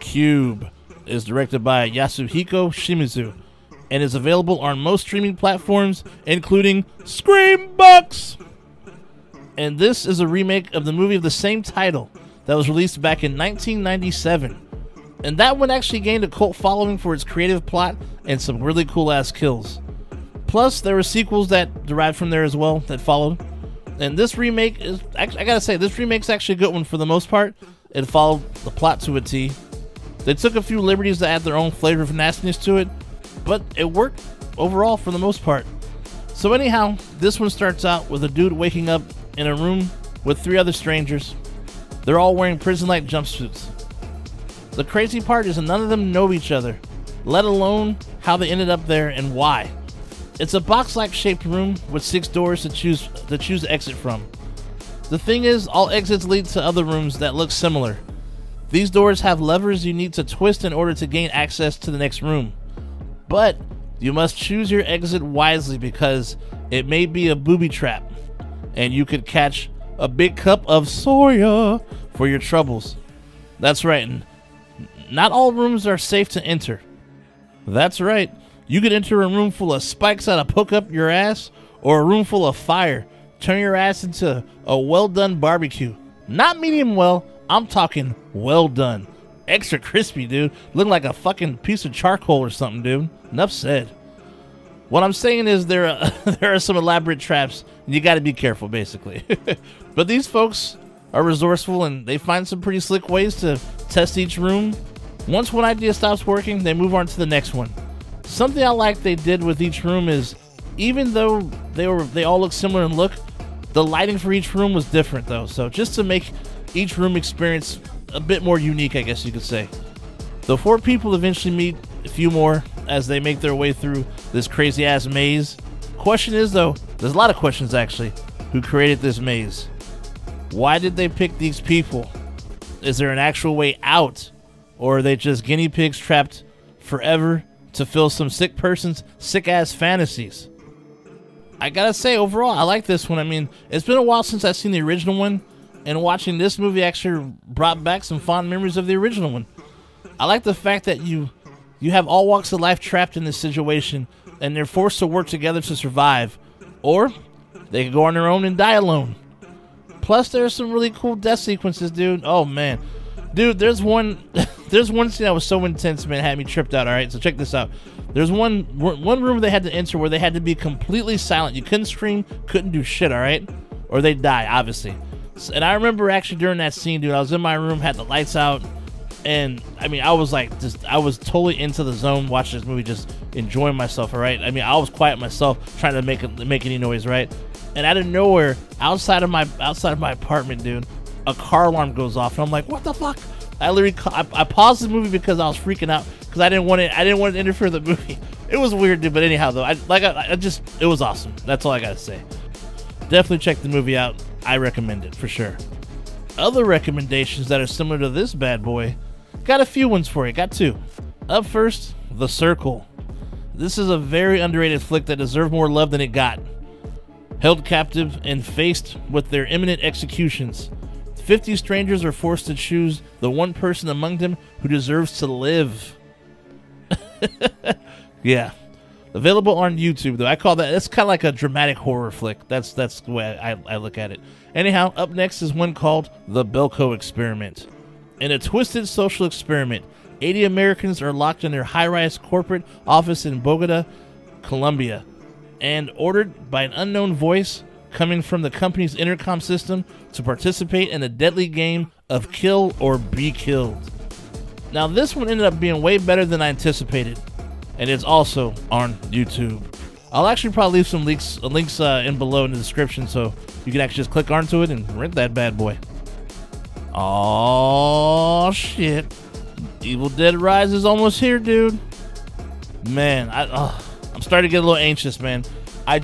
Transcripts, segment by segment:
Cube is directed by Yasuhiko Shimizu and is available on most streaming platforms, including Screambox. And this is a remake of the movie of the same title that was released back in 1997. And that one actually gained a cult following for its creative plot and some really cool-ass kills. Plus, there were sequels that derived from there as well that followed. And this remake is, I gotta say, this remake's actually a good one for the most part. It followed the plot to a T. They took a few liberties to add their own flavor of nastiness to it, but it worked overall for the most part. So anyhow, this one starts out with a dude waking up in a room with 3 other strangers. They're all wearing prison-like jumpsuits. The crazy part is that none of them know each other, let alone how they ended up there and why. It's a box-like shaped room with 6 doors to choose the exit from. The thing is, all exits lead to other rooms that look similar. These doors have levers you need to twist in order to gain access to the next room. But you must choose your exit wisely because it may be a booby trap, and you could catch a big cup of soya for your troubles. That's right, and not all rooms are safe to enter. That's right, you could enter a room full of spikes that'll poke up your ass, or a room full of fire, turn your ass into a well-done barbecue. Not medium well, I'm talking well done. Extra crispy, dude. Looking like a fucking piece of charcoal or something, dude. Enough said. What I'm saying is there are some elaborate traps, and you gotta be careful, basically. But these folks are resourceful, and they find some pretty slick ways to test each room. Once one idea stops working, they move on to the next one. Something I like they did with each room is, even though they all look similar in look, the lighting for each room was different though. So just to make each room experience a bit more unique, I guess you could say. The 4 people eventually meet a few more as they make their way through this crazy ass maze. Question is though, there's a lot of questions actually, who created this maze? Why did they pick these people? Is there an actual way out? Or are they just guinea pigs trapped forever to fill some sick person's sick ass fantasies? I gotta say, overall, I like this one. I mean, it's been a while since I've seen the original one, and watching this movie actually brought back some fond memories of the original one. I like the fact that you have all walks of life trapped in this situation, and they're forced to work together to survive, or they can go on their own and die alone. Plus, there's some really cool death sequences, dude. Oh man, dude, there's one scene that was so intense, man, it had me tripped out. All right, so check this out. There's one room they had to enter where they had to be completely silent. You couldn't scream, couldn't do shit, all right, or they'd die, obviously. And I remember actually during that scene, dude, I was in my room, had the lights out, and I mean, I was like, I was totally into the zone watching this movie, just enjoying myself, all right? I mean, I was quiet myself, trying to make any noise, right? And out of nowhere, outside of my apartment, dude, a car alarm goes off, and I'm like, what the fuck? I literally, I paused the movie because I was freaking out because I didn't want to interfere with the movie. It was weird, dude, but anyhow, though, it was awesome. That's all I gotta say. Definitely check the movie out. I recommend it for sure. Other recommendations that are similar to this bad boy, got a few ones for you. Got 2. Up first, The Circle. This is a very underrated flick that deserved more love than it got. Held captive and faced with their imminent executions, 50 strangers are forced to choose the one person among them who deserves to live. Yeah. Available on YouTube, though. I call that, it's kind of like a dramatic horror flick. That's the way I look at it. Anyhow, up next is one called The Belko Experiment. In a twisted social experiment, 80 Americans are locked in their high-rise corporate office in Bogota, Colombia, and ordered by an unknown voice coming from the company's intercom system to participate in a deadly game of kill or be killed. Now, this one ended up being way better than I anticipated, and it's also on YouTube. I'll actually probably leave some links in below in the description, so you can actually just click onto it and rent that bad boy. Oh shit! Evil Dead Rise is almost here, dude. Man, I'm starting to get a little anxious, man. I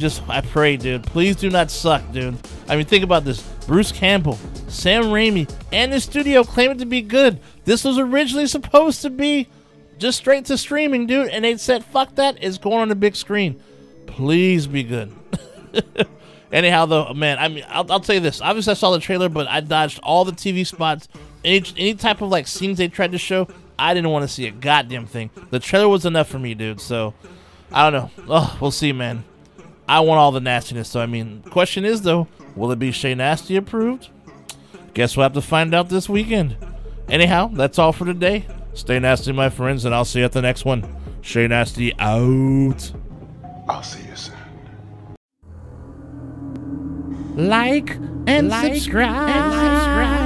pray, dude. Please do not suck, dude. I mean, think about this. Bruce Campbell, Sam Raimi, and the studio claim it to be good. This was originally supposed to be just straight to streaming, dude. And they said, fuck that. It's going on the big screen. Please be good. Anyhow, though, man, I mean, I'll tell you this. Obviously, I saw the trailer, but I dodged all the TV spots. Any type of, like, scenes they tried to show, I didn't want to see a goddamn thing. The trailer was enough for me, dude. So I don't know. Oh, we'll see, man. I want all the nastiness. So I mean, question is though, will it be Shay Nasty approved? Guess we'll have to find out this weekend. Anyhow, that's all for today. Stay nasty, my friends, and I'll see you at the next one. Shay Nasty out. I'll see you soon. Like and subscribe.